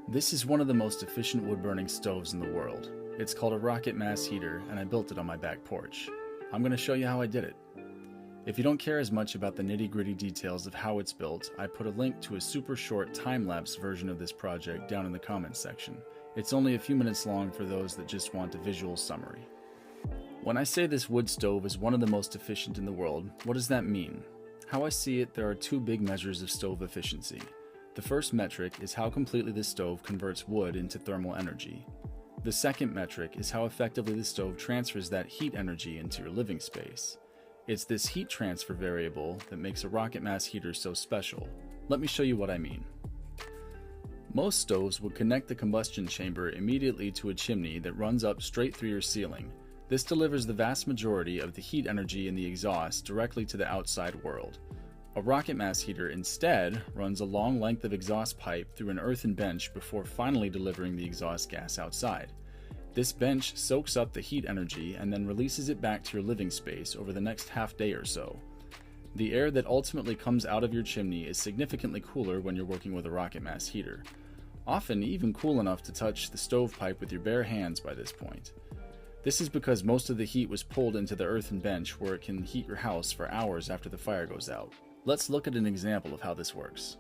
This is one of the most efficient wood-burning stoves in the world. It's called a rocket mass heater, and I built it on my back porch. I'm going to show you how I did it. If you don't care as much about the nitty-gritty details of how it's built, I put a link to a super short time-lapse version of this project down in the comments section. It's only a few minutes long for those that just want a visual summary. When I say this wood stove is one of the most efficient in the world, what does that mean? How I see it, there are two big measures of stove efficiency. The first metric is how completely the stove converts wood into thermal energy. The second metric is how effectively the stove transfers that heat energy into your living space. It's this heat transfer variable that makes a rocket mass heater so special. Let me show you what I mean. Most stoves would connect the combustion chamber immediately to a chimney that runs up straight through your ceiling. This delivers the vast majority of the heat energy in the exhaust directly to the outside world. A rocket mass heater instead runs a long length of exhaust pipe through an earthen bench before finally delivering the exhaust gas outside. This bench soaks up the heat energy and then releases it back to your living space over the next half day or so. The air that ultimately comes out of your chimney is significantly cooler when you're working with a rocket mass heater. Often even cool enough to touch the stovepipe with your bare hands by this point. This is because most of the heat was pulled into the earthen bench where it can heat your house for hours after the fire goes out. Let's look at an example of how this works.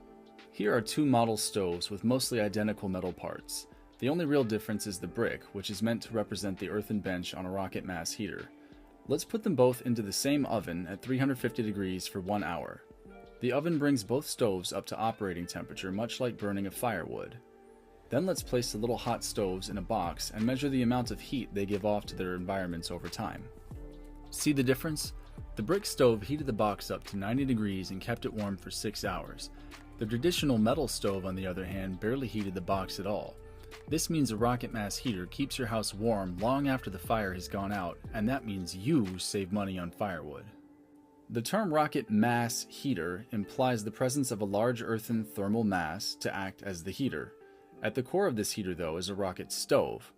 Here are two model stoves with mostly identical metal parts. The only real difference is the brick, which is meant to represent the earthen bench on a rocket mass heater. Let's put them both into the same oven at 350 degrees for 1 hour. The oven brings both stoves up to operating temperature, much like burning a firewood. Then let's place the little hot stoves in a box and measure the amount of heat they give off to their environments over time. See the difference? The brick stove heated the box up to 90 degrees and kept it warm for 6 hours. The traditional metal stove, on the other hand, barely heated the box at all. This means a rocket mass heater keeps your house warm long after the fire has gone out, and that means you save money on firewood. The term rocket mass heater implies the presence of a large earthen thermal mass to act as the heater. At the core of this heater, though, is a rocket stove.